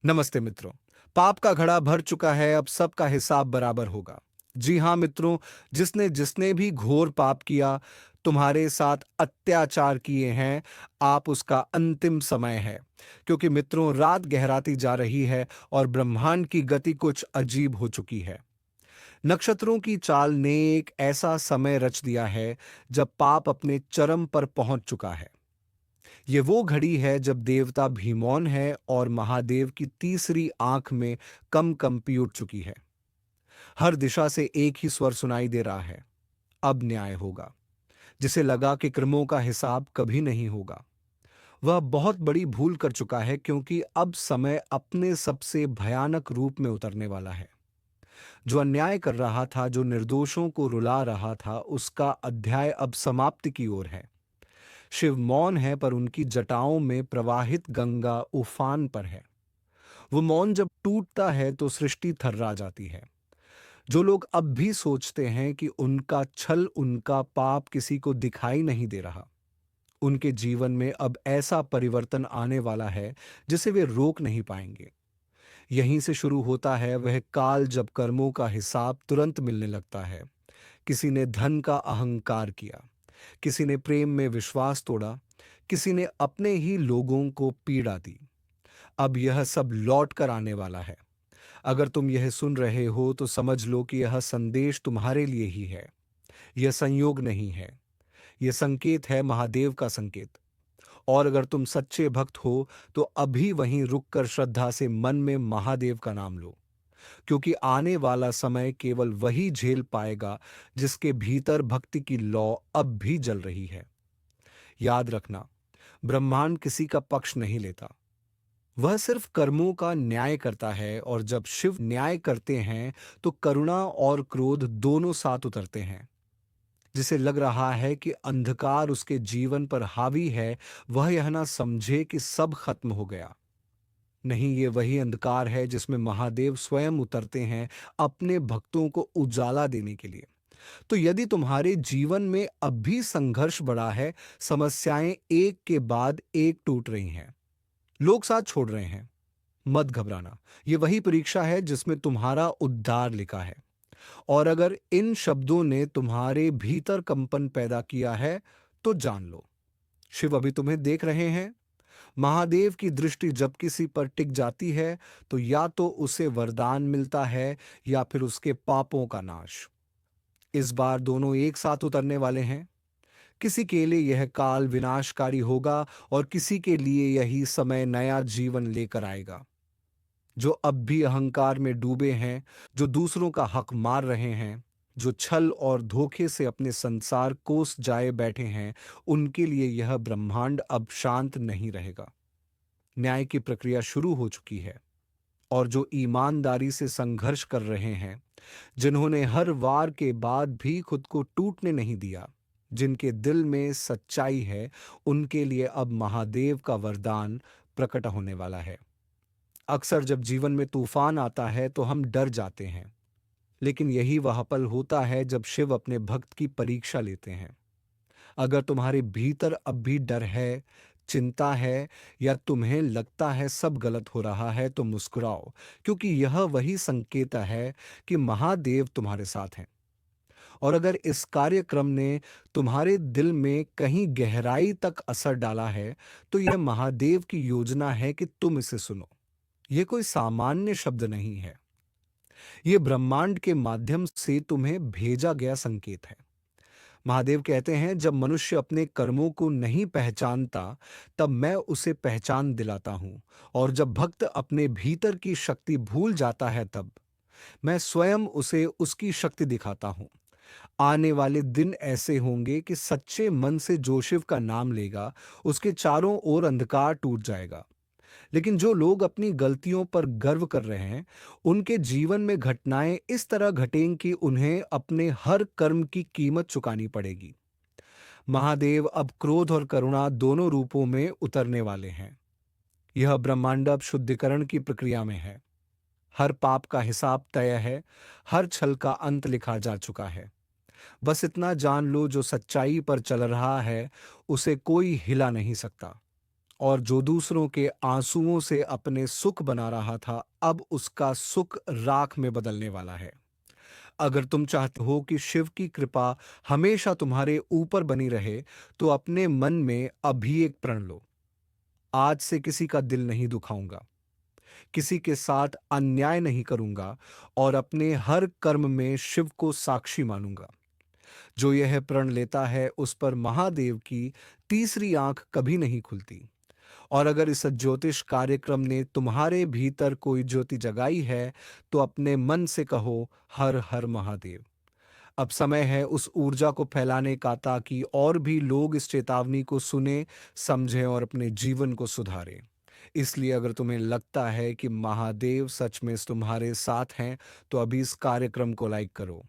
नमस्ते मित्रों। पाप का घड़ा भर चुका है, अब सबका हिसाब बराबर होगा। जी हाँ मित्रों, जिसने जिसने भी घोर पाप किया, तुम्हारे साथ अत्याचार किए हैं, आप उसका अंतिम समय है। क्योंकि मित्रों, रात गहराती जा रही है और ब्रह्मांड की गति कुछ अजीब हो चुकी है। नक्षत्रों की चाल ने एक ऐसा समय रच दिया है जब पाप अपने चरम पर पहुंच चुका है। ये वो घड़ी है जब देवता भीमौन है और महादेव की तीसरी आंख में कम कंपी उठ चुकी है। हर दिशा से एक ही स्वर सुनाई दे रहा है, अब न्याय होगा। जिसे लगा कि कर्मों का हिसाब कभी नहीं होगा, वह बहुत बड़ी भूल कर चुका है, क्योंकि अब समय अपने सबसे भयानक रूप में उतरने वाला है। जो अन्याय कर रहा था, जो निर्दोषों को रुला रहा था, उसका अध्याय अब समाप्ति की ओर है। शिव मौन है, पर उनकी जटाओं में प्रवाहित गंगा उफान पर है। वो मौन जब टूटता है तो सृष्टि थर्रा जाती है। जो लोग अब भी सोचते हैं कि उनका छल, उनका पाप किसी को दिखाई नहीं दे रहा, उनके जीवन में अब ऐसा परिवर्तन आने वाला है जिसे वे रोक नहीं पाएंगे। यहीं से शुरू होता है वह काल जब कर्मों का हिसाब तुरंत मिलने लगता है। किसी ने धन का अहंकार किया, किसी ने प्रेम में विश्वास तोड़ा, किसी ने अपने ही लोगों को पीड़ा दी। अब यह सब लौट कर आने वाला है। अगर तुम यह सुन रहे हो तो समझ लो कि यह संदेश तुम्हारे लिए ही है। यह संयोग नहीं है, यह संकेत है, महादेव का संकेत। और अगर तुम सच्चे भक्त हो तो अभी वहीं रुककर श्रद्धा से मन में महादेव का नाम लो। क्योंकि आने वाला समय केवल वही झेल पाएगा जिसके भीतर भक्ति की लौ अब भी जल रही है। याद रखना, ब्रह्मांड किसी का पक्ष नहीं लेता, वह सिर्फ कर्मों का न्याय करता है। और जब शिव न्याय करते हैं तो करुणा और क्रोध दोनों साथ उतरते हैं। जिसे लग रहा है कि अंधकार उसके जीवन पर हावी है, वह यह ना समझे कि सब खत्म हो गया। नहीं, ये वही अंधकार है जिसमें महादेव स्वयं उतरते हैं अपने भक्तों को उजाला देने के लिए। तो यदि तुम्हारे जीवन में अब भी संघर्ष बढ़ा है, समस्याएं एक के बाद एक टूट रही हैं, लोग साथ छोड़ रहे हैं, मत घबराना। ये वही परीक्षा है जिसमें तुम्हारा उद्धार लिखा है। और अगर इन शब्दों ने तुम्हारे भीतर कंपन पैदा किया है तो जान लो, शिव अभी तुम्हें देख रहे हैं। महादेव की दृष्टि जब किसी पर टिक जाती है तो या तो उसे वरदान मिलता है या फिर उसके पापों का नाश। इस बार दोनों एक साथ उतरने वाले हैं। किसी के लिए यह काल विनाशकारी होगा और किसी के लिए यही समय नया जीवन लेकर आएगा। जो अब भी अहंकार में डूबे हैं, जो दूसरों का हक मार रहे हैं, जो छल और धोखे से अपने संसार कोस जाए बैठे हैं, उनके लिए यह ब्रह्मांड अब शांत नहीं रहेगा। न्याय की प्रक्रिया शुरू हो चुकी है। और जो ईमानदारी से संघर्ष कर रहे हैं, जिन्होंने हर वार के बाद भी खुद को टूटने नहीं दिया, जिनके दिल में सच्चाई है, उनके लिए अब महादेव का वरदान प्रकट होने वाला है। अक्सर जब जीवन में तूफान आता है तो हम डर जाते हैं, लेकिन यही वह पल होता है जब शिव अपने भक्त की परीक्षा लेते हैं। अगर तुम्हारे भीतर अब भी डर है, चिंता है, या तुम्हें लगता है सब गलत हो रहा है, तो मुस्कुराओ, क्योंकि यह वही संकेत है कि महादेव तुम्हारे साथ हैं। और अगर इस कार्यक्रम ने तुम्हारे दिल में कहीं गहराई तक असर डाला है, तो यह महादेव की योजना है कि तुम इसे सुनो। यह कोई सामान्य शब्द नहीं है, यह ब्रह्मांड के माध्यम से तुम्हें भेजा गया संकेत है। महादेव कहते हैं, जब मनुष्य अपने कर्मों को नहीं पहचानता, तब मैं उसे पहचान दिलाता हूं। और जब भक्त अपने भीतर की शक्ति भूल जाता है, तब मैं स्वयं उसे उसकी शक्ति दिखाता हूं। आने वाले दिन ऐसे होंगे कि सच्चे मन से जो शिव का नाम लेगा, उसके चारों ओर अंधकार टूट जाएगा। लेकिन जो लोग अपनी गलतियों पर गर्व कर रहे हैं, उनके जीवन में घटनाएं इस तरह घटेंगी कि उन्हें अपने हर कर्म की कीमत चुकानी पड़ेगी। महादेव अब क्रोध और करुणा दोनों रूपों में उतरने वाले हैं। यह ब्रह्मांड अब शुद्धिकरण की प्रक्रिया में है। हर पाप का हिसाब तय है, हर छल का अंत लिखा जा चुका है। बस इतना जान लो, जो सच्चाई पर चल रहा है, उसे कोई हिला नहीं सकता। और जो दूसरों के आंसुओं से अपने सुख बना रहा था, अब उसका सुख राख में बदलने वाला है। अगर तुम चाहते हो कि शिव की कृपा हमेशा तुम्हारे ऊपर बनी रहे, तो अपने मन में अभी एक प्रण लो। आज से किसी का दिल नहीं दुखाऊंगा, किसी के साथ अन्याय नहीं करूंगा और अपने हर कर्म में शिव को साक्षी मानूंगा। जो यह प्रण लेता है, उस पर महादेव की तीसरी आंख कभी नहीं खुलती। और अगर इस ज्योतिष कार्यक्रम ने तुम्हारे भीतर कोई ज्योति जगाई है, तो अपने मन से कहो, हर हर महादेव। अब समय है उस ऊर्जा को फैलाने का, ताकि और भी लोग इस चेतावनी को सुने, समझें और अपने जीवन को सुधारें। इसलिए अगर तुम्हें लगता है कि महादेव सच में तुम्हारे साथ हैं, तो अभी इस कार्यक्रम को लाइक करो,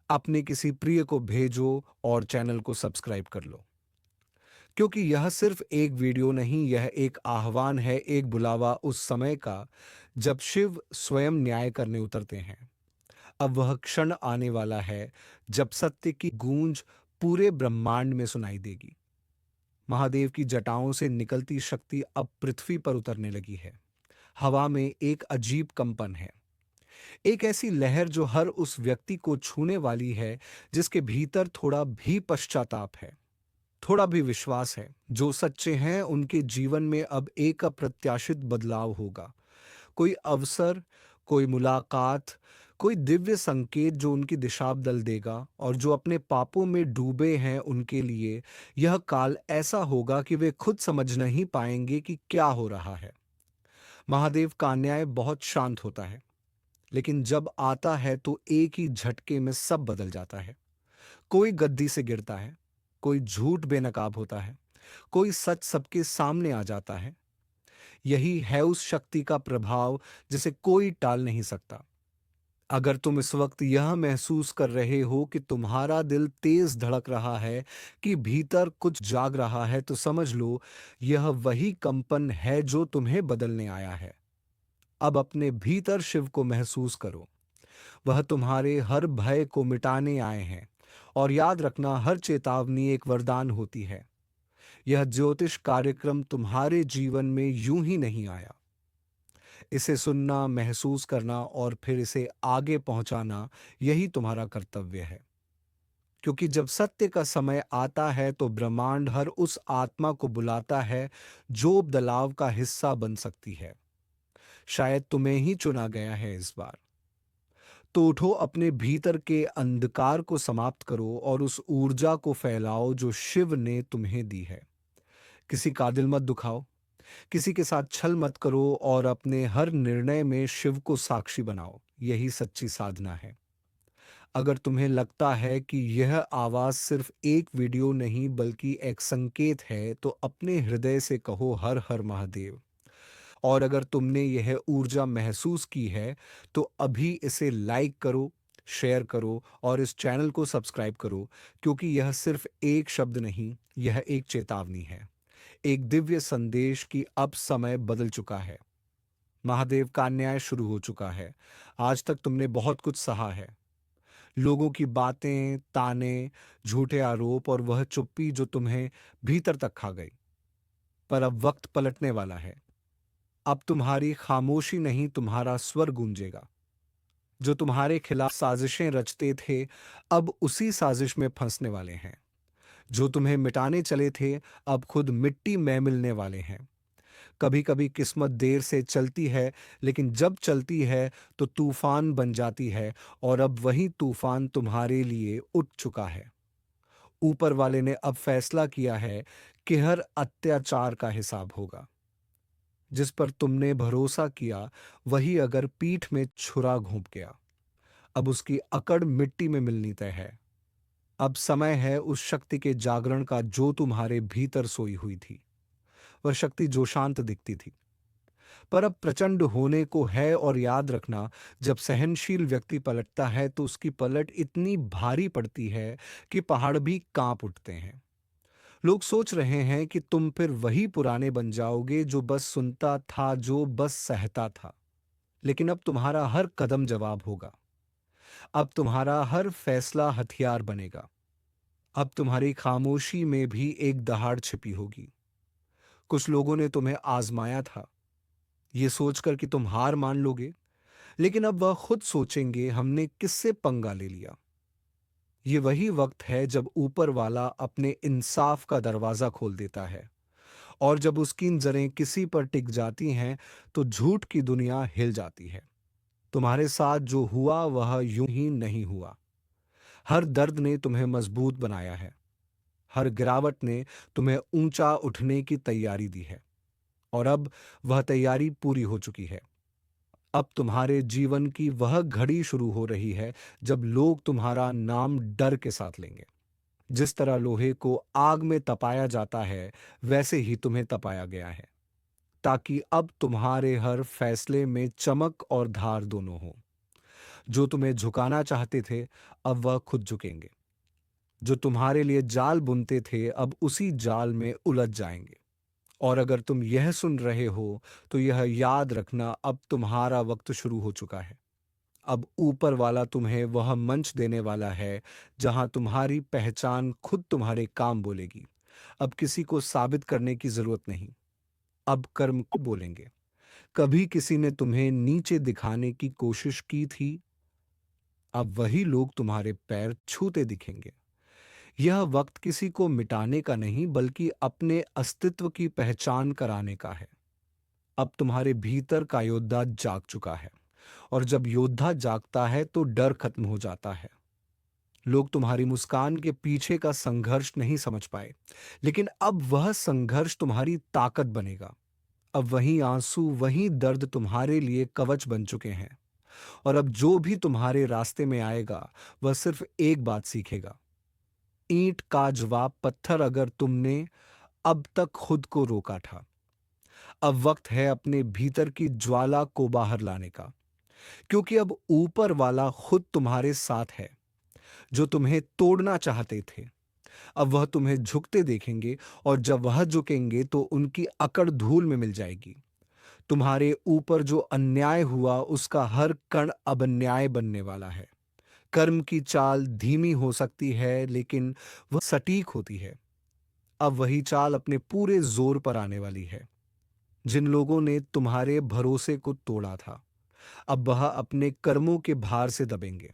अपने किसी प्रिय को भेजो और चैनल को सब्सक्राइब कर लो। क्योंकि यह सिर्फ एक वीडियो नहीं, यह एक आह्वान है, एक बुलावा उस समय का जब शिव स्वयं न्याय करने उतरते हैं। अब वह क्षण आने वाला है जब सत्य की गूंज पूरे ब्रह्मांड में सुनाई देगी। महादेव की जटाओं से निकलती शक्ति अब पृथ्वी पर उतरने लगी है। हवा में एक अजीब कंपन है, एक ऐसी लहर जो हर उस व्यक्ति को छूने वाली है जिसके भीतर थोड़ा भी पश्चाताप है, थोड़ा भी विश्वास है। जो सच्चे हैं उनके जीवन में अब एक अप्रत्याशित बदलाव होगा। कोई अवसर, कोई मुलाकात, कोई दिव्य संकेत जो उनकी दिशा बदल देगा। और जो अपने पापों में डूबे हैं, उनके लिए यह काल ऐसा होगा कि वे खुद समझ नहीं पाएंगे कि क्या हो रहा है। महादेव का न्याय बहुत शांत होता है, लेकिन जब आता है तो एक ही झटके में सब बदल जाता है। कोई गद्दी से गिरता है, कोई झूठ बेनकाब होता है, कोई सच सबके सामने आ जाता है। यही है उस शक्ति का प्रभाव जिसे कोई टाल नहीं सकता। अगर तुम इस वक्त यह महसूस कर रहे हो कि तुम्हारा दिल तेज धड़क रहा है, कि भीतर कुछ जाग रहा है, तो समझ लो यह वही कंपन है जो तुम्हें बदलने आया है। अब अपने भीतर शिव को महसूस करो। वह तुम्हारे हर भय को मिटाने आए हैं। और याद रखना, हर चेतावनी एक वरदान होती है। यह ज्योतिष कार्यक्रम तुम्हारे जीवन में यूं ही नहीं आया। इसे सुनना, महसूस करना और फिर इसे आगे पहुंचाना, यही तुम्हारा कर्तव्य है। क्योंकि जब सत्य का समय आता है, तो ब्रह्मांड हर उस आत्मा को बुलाता है जो बदलाव का हिस्सा बन सकती है। शायद तुम्हें ही चुना गया है इस बार। तो उठो, अपने भीतर के अंधकार को समाप्त करो और उस ऊर्जा को फैलाओ जो शिव ने तुम्हें दी है। किसी का दिल मत दुखाओ, किसी के साथ छल मत करो और अपने हर निर्णय में शिव को साक्षी बनाओ। यही सच्ची साधना है। अगर तुम्हें लगता है कि यह आवाज सिर्फ एक वीडियो नहीं बल्कि एक संकेत है, तो अपने हृदय से कहो, हर हर महादेव। और अगर तुमने यह ऊर्जा महसूस की है, तो अभी इसे लाइक करो, शेयर करो और इस चैनल को सब्सक्राइब करो। क्योंकि यह सिर्फ एक शब्द नहीं, यह एक चेतावनी है, एक दिव्य संदेश कि अब समय बदल चुका है। महादेव का न्याय शुरू हो चुका है। आज तक तुमने बहुत कुछ सहा है, लोगों की बातें, ताने, झूठे आरोप और वह चुप्पी जो तुम्हें भीतर तक खा गई। पर अब वक्त पलटने वाला है। अब तुम्हारी खामोशी नहीं, तुम्हारा स्वर गूंजेगा। जो तुम्हारे खिलाफ साजिशें रचते थे, अब उसी साजिश में फंसने वाले हैं। जो तुम्हें मिटाने चले थे, अब खुद मिट्टी में मिलने वाले हैं। कभी कभी किस्मत देर से चलती है, लेकिन जब चलती है तो तूफान बन जाती है। और अब वही तूफान तुम्हारे लिए उठ चुका है। ऊपर वाले ने अब फैसला किया है कि हर अत्याचार का हिसाब होगा। जिस पर तुमने भरोसा किया, वही अगर पीठ में छुरा घोंप गया, अब उसकी अकड़ मिट्टी में मिलनी तय है। अब समय है उस शक्ति के जागरण का जो तुम्हारे भीतर सोई हुई थी। वह शक्ति जो शांत दिखती थी, पर अब प्रचंड होने को है। और याद रखना, जब सहनशील व्यक्ति पलटता है, तो उसकी पलट इतनी भारी पड़ती है कि पहाड़ भी कांप उठते हैं। लोग सोच रहे हैं कि तुम फिर वही पुराने बन जाओगे, जो बस सुनता था, जो बस सहता था। लेकिन अब तुम्हारा हर कदम जवाब होगा। अब तुम्हारा हर फैसला हथियार बनेगा। अब तुम्हारी खामोशी में भी एक दहाड़ छिपी होगी। कुछ लोगों ने तुम्हें आजमाया था, ये सोचकर कि तुम हार मान लोगे, लेकिन अब वह खुद सोचेंगे हमने किससे पंगा ले लिया। ये वही वक्त है जब ऊपर वाला अपने इंसाफ का दरवाजा खोल देता है, और जब उसकी नजरें किसी पर टिक जाती हैं तो झूठ की दुनिया हिल जाती है। तुम्हारे साथ जो हुआ वह यूं ही नहीं हुआ। हर दर्द ने तुम्हें मजबूत बनाया है। हर गिरावट ने तुम्हें ऊंचा उठने की तैयारी दी है, और अब वह तैयारी पूरी हो चुकी है। अब तुम्हारे जीवन की वह घड़ी शुरू हो रही है जब लोग तुम्हारा नाम डर के साथ लेंगे। जिस तरह लोहे को आग में तपाया जाता है, वैसे ही तुम्हें तपाया गया है, ताकि अब तुम्हारे हर फैसले में चमक और धार दोनों हो। जो तुम्हें झुकाना चाहते थे, अब वह खुद झुकेंगे। जो तुम्हारे लिए जाल बुनते थे, अब उसी जाल में उलझ जाएंगे। और अगर तुम यह सुन रहे हो, तो यह याद रखना, अब तुम्हारा वक्त शुरू हो चुका है। अब ऊपर वाला तुम्हें वह मंच देने वाला है जहां तुम्हारी पहचान खुद तुम्हारे काम बोलेगी। अब किसी को साबित करने की जरूरत नहीं। अब कर्म को बोलेंगे। कभी किसी ने तुम्हें नीचे दिखाने की कोशिश की थी, अब वही लोग तुम्हारे पैर छूते दिखेंगे। यह वक्त किसी को मिटाने का नहीं, बल्कि अपने अस्तित्व की पहचान कराने का है। अब तुम्हारे भीतर का योद्धा जाग चुका है, और जब योद्धा जागता है तो डर खत्म हो जाता है। लोग तुम्हारी मुस्कान के पीछे का संघर्ष नहीं समझ पाए, लेकिन अब वह संघर्ष तुम्हारी ताकत बनेगा। अब वही आंसू, वही दर्द तुम्हारे लिए कवच बन चुके हैं। और अब जो भी तुम्हारे रास्ते में आएगा, वह सिर्फ एक बात सीखेगा। ईंट का जवाब पत्थर, अगर तुमने अब तक खुद को रोका था। अब वक्त है अपने भीतर की ज्वाला को बाहर लाने का, क्योंकि अब ऊपर वाला खुद तुम्हारे साथ है। जो तुम्हें तोड़ना चाहते थे, अब वह तुम्हें झुकते देखेंगे, और जब वह झुकेंगे तो उनकी अकड़ धूल में मिल जाएगी। तुम्हारे ऊपर जो अन्याय हुआ, उसका हर कण अब न्याय बनने वाला है। कर्म की चाल धीमी हो सकती है, लेकिन वह सटीक होती है। अब वही चाल अपने पूरे जोर पर आने वाली है। जिन लोगों ने तुम्हारे भरोसे को तोड़ा था, अब वह अपने कर्मों के भार से दबेंगे।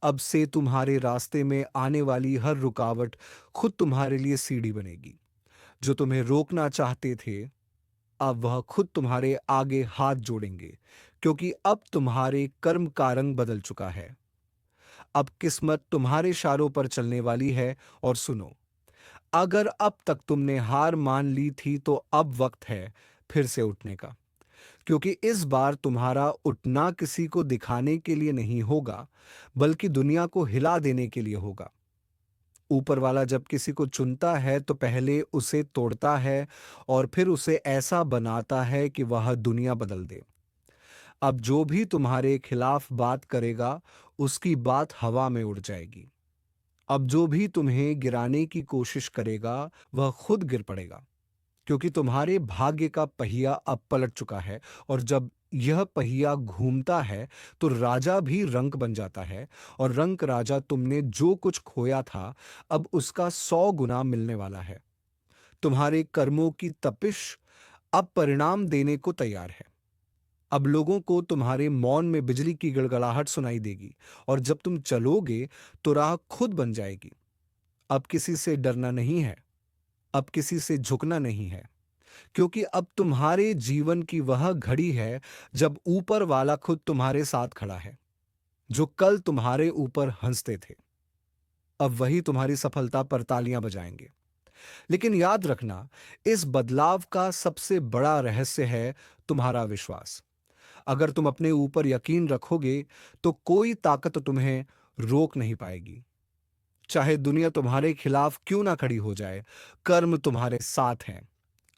अब से तुम्हारे रास्ते में आने वाली हर रुकावट खुद तुम्हारे लिए सीढ़ी बनेगी। जो तुम्हें रोकना चाहते थे, अब वह खुद तुम्हारे आगे हाथ जोड़ेंगे, क्योंकि अब तुम्हारे कर्म का रंग बदल चुका है। अब किस्मत तुम्हारे इशारों पर चलने वाली है। और सुनो, अगर अब तक तुमने हार मान ली थी, तो अब वक्त है फिर से उठने का। क्योंकि इस बार तुम्हारा उठना किसी को दिखाने के लिए नहीं होगा, बल्कि दुनिया को हिला देने के लिए होगा। ऊपर वाला जब किसी को चुनता है तो पहले उसे तोड़ता है, और फिर उसे ऐसा बनाता है कि वह दुनिया बदल दे। अब जो भी तुम्हारे खिलाफ बात करेगा, उसकी बात हवा में उड़ जाएगी। अब जो भी तुम्हें गिराने की कोशिश करेगा, वह खुद गिर पड़ेगा, क्योंकि तुम्हारे भाग्य का पहिया अब पलट चुका है। और जब यह पहिया घूमता है, तो राजा भी रंक बन जाता है, और रंक राजा तुमने जो कुछ खोया था, अब उसका 100 गुना मिलने वाला है। तुम्हारे कर्मों की तपिश अब परिणाम देने को तैयार है। अब लोगों को तुम्हारे मौन में बिजली की गड़गड़ाहट सुनाई देगी, और जब तुम चलोगे तो राह खुद बन जाएगी। अब किसी से डरना नहीं है, अब किसी से झुकना नहीं है, क्योंकि अब तुम्हारे जीवन की वह घड़ी है जब ऊपर वाला खुद तुम्हारे साथ खड़ा है। जो कल तुम्हारे ऊपर हंसते थे, अब वही तुम्हारी सफलता पर तालियां बजाएंगे। लेकिन याद रखना, इस बदलाव का सबसे बड़ा रहस्य है तुम्हारा विश्वास। अगर तुम अपने ऊपर यकीन रखोगे, तो कोई ताकत तुम्हें रोक नहीं पाएगी। चाहे दुनिया तुम्हारे खिलाफ क्यों ना खड़ी हो जाए, कर्म तुम्हारे साथ है।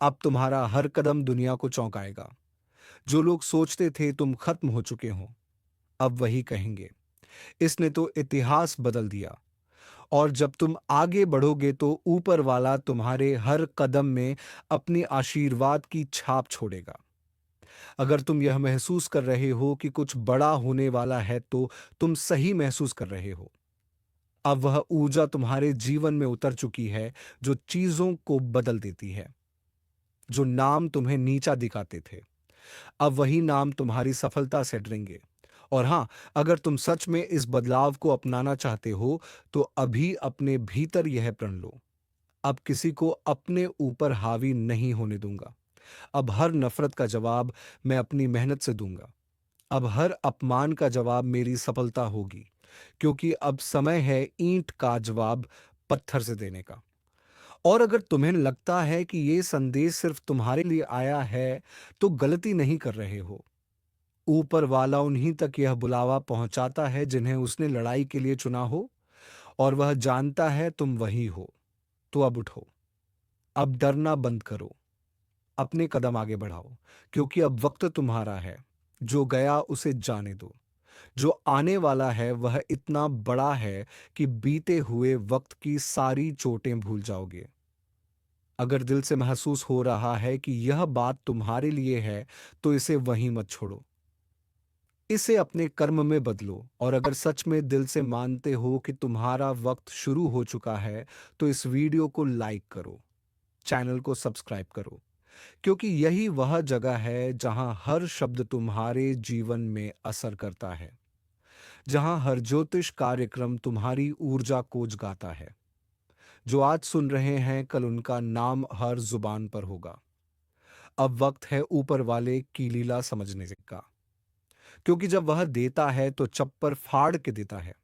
अब तुम्हारा हर कदम दुनिया को चौंकाएगा। जो लोग सोचते थे तुम खत्म हो चुके हो, अब वही कहेंगे, इसने तो इतिहास बदल दिया। और जब तुम आगे बढ़ोगे, तो ऊपर वाला तुम्हारे हर कदम में अपनी आशीर्वाद की छाप छोड़ेगा। अगर तुम यह महसूस कर रहे हो कि कुछ बड़ा होने वाला है, तो तुम सही महसूस कर रहे हो। अब वह ऊर्जा तुम्हारे जीवन में उतर चुकी है, जो चीजों को बदल देती है। जो नाम तुम्हें नीचा दिखाते थे, अब वही नाम तुम्हारी सफलता से डरेंगे। और हाँ, अगर तुम सच में इस बदलाव को अपनाना चाहते हो, तो अभी अपने भीतर यह प्रण लो, अब किसी को अपने ऊपर हावी नहीं होने दूंगा। अब हर नफरत का जवाब मैं अपनी मेहनत से दूंगा। अब हर अपमान का जवाब मेरी सफलता होगी, क्योंकि अब समय है ईंट का जवाब पत्थर से देने का। और अगर तुम्हें लगता है कि ये संदेश सिर्फ तुम्हारे लिए आया है, तो गलती नहीं कर रहे हो। ऊपर वाला उन्हीं तक यह बुलावा पहुंचाता है जिन्हें उसने लड़ाई के लिए चुना हो, और वह जानता है तुम वही हो। तो अब उठो, अब डरना बंद करो, अपने कदम आगे बढ़ाओ, क्योंकि अब वक्त तुम्हारा है। जो गया उसे जाने दो, जो आने वाला है वह इतना बड़ा है कि बीते हुए वक्त की सारी चोटें भूल जाओगे। अगर दिल से महसूस हो रहा है कि यह बात तुम्हारे लिए है, तो इसे वहीं मत छोड़ो, इसे अपने कर्म में बदलो। और अगर सच में दिल से मानते हो कि तुम्हारा वक्त शुरू हो चुका है, तो इस वीडियो को लाइक करो, चैनल को सब्सक्राइब करो, क्योंकि यही वह जगह है जहां हर शब्द तुम्हारे जीवन में असर करता है, जहां हर ज्योतिष कार्यक्रम तुम्हारी ऊर्जा को जगाता है। जो आज सुन रहे हैं, कल उनका नाम हर जुबान पर होगा। अब वक्त है ऊपर वाले की लीला समझने का, क्योंकि जब वह देता है तो चप्पर फाड़ के देता है,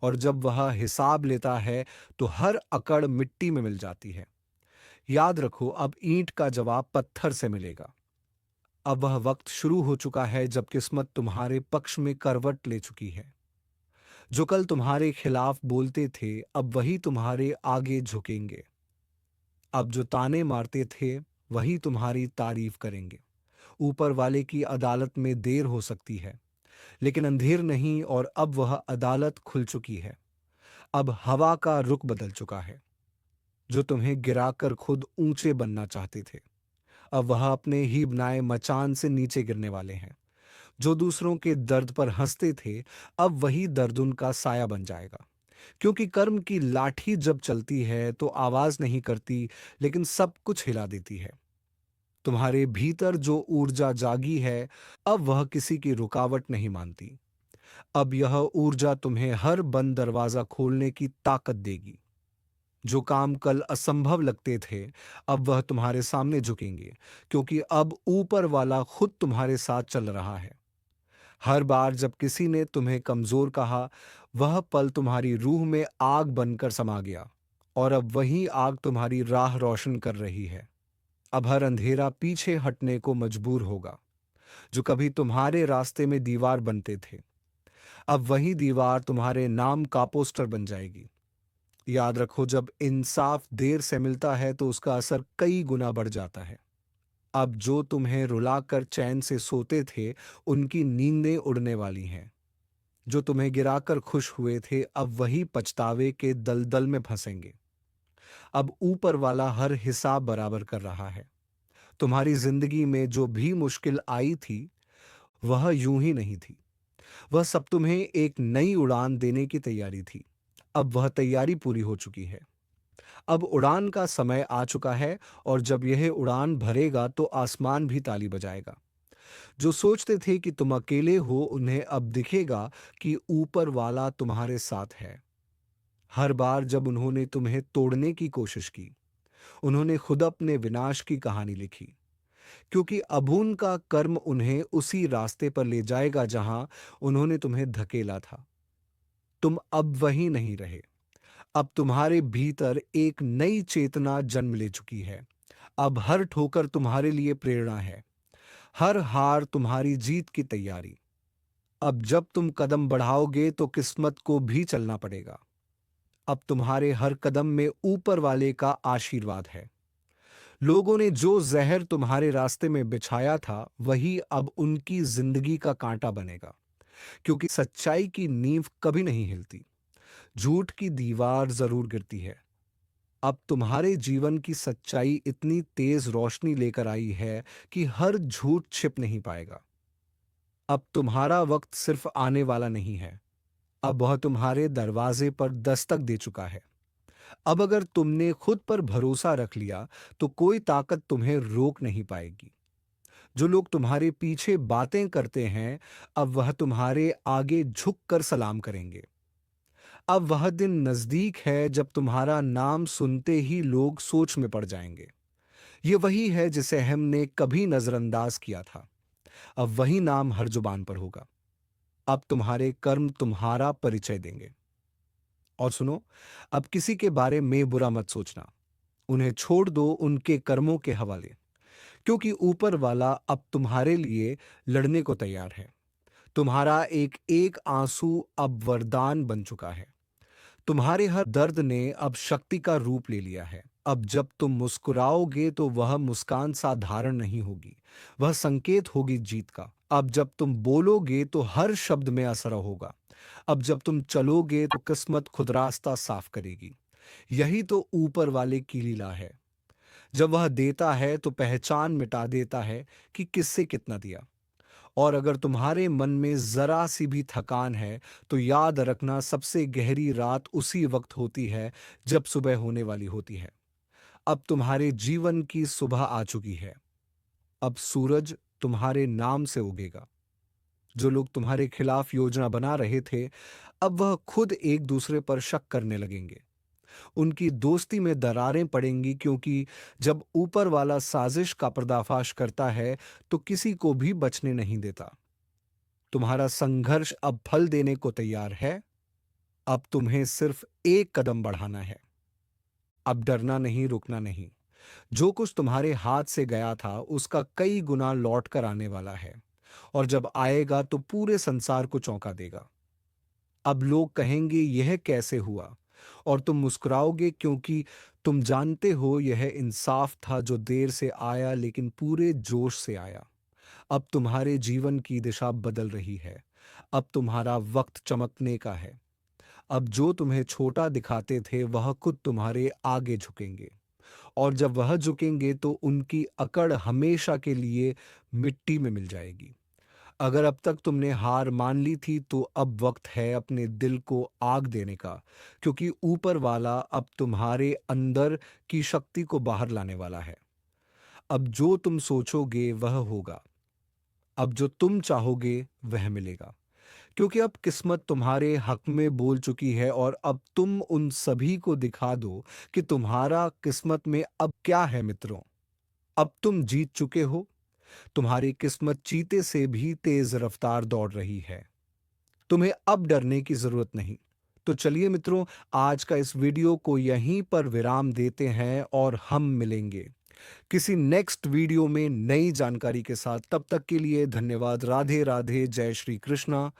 और जब वह हिसाब लेता है तो हर अकड़ मिट्टी में मिल जाती है। याद रखो, अब ईंट का जवाब पत्थर से मिलेगा। अब वह वक्त शुरू हो चुका है जब किस्मत तुम्हारे पक्ष में करवट ले चुकी है। जो कल तुम्हारे खिलाफ बोलते थे, अब वही तुम्हारे आगे झुकेंगे। अब जो ताने मारते थे, वही तुम्हारी तारीफ करेंगे। ऊपर वाले की अदालत में देर हो सकती है, लेकिन अंधेर नहीं, और अब वह अदालत खुल चुकी है। अब हवा का रुख बदल चुका है। जो तुम्हें गिराकर खुद ऊंचे बनना चाहते थे, अब वह अपने ही बनाए मचान से नीचे गिरने वाले हैं। जो दूसरों के दर्द पर हंसते थे, अब वही दर्द उनका साया बन जाएगा। क्योंकि कर्म की लाठी जब चलती है तो आवाज नहीं करती, लेकिन सब कुछ हिला देती है। तुम्हारे भीतर जो ऊर्जा जागी है, अब वह किसी की रुकावट नहीं मानती। अब यह ऊर्जा तुम्हें हर बंद दरवाजा खोलने की ताकत देगी। जो काम कल असंभव लगते थे, अब वह तुम्हारे सामने झुकेंगे, क्योंकि अब ऊपर वाला खुद तुम्हारे साथ चल रहा है। हर बार जब किसी ने तुम्हें कमजोर कहा, वह पल तुम्हारी रूह में आग बनकर समा गया, और अब वही आग तुम्हारी राह रोशन कर रही है। अब हर अंधेरा पीछे हटने को मजबूर होगा। जो कभी तुम्हारे रास्ते में दीवार बनते थे, अब वही दीवार तुम्हारे नाम का पोस्टर बन जाएगी। याद रखो, जब इंसाफ देर से मिलता है तो उसका असर कई गुना बढ़ जाता है। अब जो तुम्हें रुलाकर चैन से सोते थे, उनकी नींदें उड़ने वाली हैं। जो तुम्हें गिराकर खुश हुए थे, अब वही पछतावे के दलदल में फंसेंगे। अब ऊपर वाला हर हिसाब बराबर कर रहा है। तुम्हारी जिंदगी में जो भी मुश्किल आई थी, वह यूं ही नहीं थी। वह सब तुम्हें एक नई उड़ान देने की तैयारी थी। अब वह तैयारी पूरी हो चुकी है। अब उड़ान का समय आ चुका है, और जब यह उड़ान भरेगा तो आसमान भी ताली बजाएगा। जो सोचते थे कि तुम अकेले हो, उन्हें अब दिखेगा कि ऊपर वाला तुम्हारे साथ है। हर बार जब उन्होंने तुम्हें तोड़ने की कोशिश की, उन्होंने खुद अपने विनाश की कहानी लिखी, क्योंकि अब उनका कर्म उन्हें उसी रास्ते पर ले जाएगा जहां उन्होंने तुम्हें धकेला था। तुम अब वही नहीं रहे। अब तुम्हारे भीतर एक नई चेतना जन्म ले चुकी है। अब हर ठोकर तुम्हारे लिए प्रेरणा है, हर हार तुम्हारी जीत की तैयारी। अब जब तुम कदम बढ़ाओगे तो किस्मत को भी चलना पड़ेगा। अब तुम्हारे हर कदम में ऊपर वाले का आशीर्वाद है। लोगों ने जो जहर तुम्हारे रास्ते में बिछाया था, वही अब उनकी जिंदगी का कांटा बनेगा, क्योंकि सच्चाई की नींव कभी नहीं हिलती। झूठ की दीवार जरूर गिरती है। अब तुम्हारे जीवन की सच्चाई इतनी तेज रोशनी लेकर आई है कि हर झूठ छिप नहीं पाएगा। अब तुम्हारा वक्त सिर्फ आने वाला नहीं है, अब वह तुम्हारे दरवाजे पर दस्तक दे चुका है। अब अगर तुमने खुद पर भरोसा रख लिया तो कोई ताकत तुम्हें रोक नहीं पाएगी। जो लोग तुम्हारे पीछे बातें करते हैं, अब वह तुम्हारे आगे झुक कर सलाम करेंगे। अब वह दिन नजदीक है जब तुम्हारा नाम सुनते ही लोग सोच में पड़ जाएंगे। ये वही है जिसे हमने कभी नजरअंदाज किया था। अब वही नाम हर जुबान पर होगा। अब तुम्हारे कर्म तुम्हारा परिचय देंगे। और सुनो, अब किसी के बारे में बुरा मत सोचना। उन्हें छोड़ दो उनके कर्मों के हवाले, क्योंकि ऊपर वाला अब तुम्हारे लिए लड़ने को तैयार है। तुम्हारा एक एक आंसू अब वरदान बन चुका है। तुम्हारे हर दर्द ने अब शक्ति का रूप ले लिया है। अब जब तुम मुस्कुराओगे तो वह मुस्कान साधारण नहीं होगी, वह संकेत होगी जीत का। अब जब तुम बोलोगे तो हर शब्द में असर होगा। अब जब तुम चलोगे तो किस्मत खुद रास्ता साफ करेगी। यही तो ऊपर वाले की लीला है। जब वह देता है तो पहचान मिटा देता है कि किससे कितना दिया। और अगर तुम्हारे मन में जरा सी भी थकान है तो याद रखना, सबसे गहरी रात उसी वक्त होती है जब सुबह होने वाली होती है। अब तुम्हारे जीवन की सुबह आ चुकी है। अब सूरज तुम्हारे नाम से उगेगा। जो लोग तुम्हारे खिलाफ योजना बना रहे थे, अब वह खुद एक दूसरे पर शक करने लगेंगे। उनकी दोस्ती में दरारें पड़ेंगी, क्योंकि जब ऊपर वाला साजिश का पर्दाफाश करता है तो किसी को भी बचने नहीं देता। तुम्हारा संघर्ष अब फल देने को तैयार है। अब तुम्हें सिर्फ एक कदम बढ़ाना है। अब डरना नहीं, रुकना नहीं। जो कुछ तुम्हारे हाथ से गया था उसका कई गुना लौट कर आने वाला है। और जब आएगा तो पूरे संसार को चौंका देगा। अब लोग कहेंगे यह कैसे हुआ, और तुम मुस्कुराओगे, क्योंकि तुम जानते हो यह इंसाफ था जो देर से आया लेकिन पूरे जोश से आया। अब तुम्हारे जीवन की दिशा बदल रही है। अब तुम्हारा वक्त चमकने का है। अब जो तुम्हें छोटा दिखाते थे वह खुद तुम्हारे आगे झुकेंगे। और जब वह झुकेंगे तो उनकी अकड़ हमेशा के लिए मिट्टी में मिल जाएगी। अगर अब तक तुमने हार मान ली थी तो अब वक्त है अपने दिल को आग देने का, क्योंकि ऊपर वाला अब तुम्हारे अंदर की शक्ति को बाहर लाने वाला है। अब जो तुम सोचोगे वह होगा। अब जो तुम चाहोगे वह मिलेगा, क्योंकि अब किस्मत तुम्हारे हक में बोल चुकी है। और अब तुम उन सभी को दिखा दो कि तुम्हारा किस्मत में अब क्या है मित्रों। अब तुम जीत चुके हो। तुम्हारी किस्मत चीते से भी तेज रफ्तार दौड़ रही है। तुम्हें अब डरने की जरूरत नहीं। तो चलिए मित्रों, आज का इस वीडियो को यहीं पर विराम देते हैं और हम मिलेंगे किसी नेक्स्ट वीडियो में नई जानकारी के साथ। तब तक के लिए धन्यवाद। राधे राधे, जय श्री कृष्णा।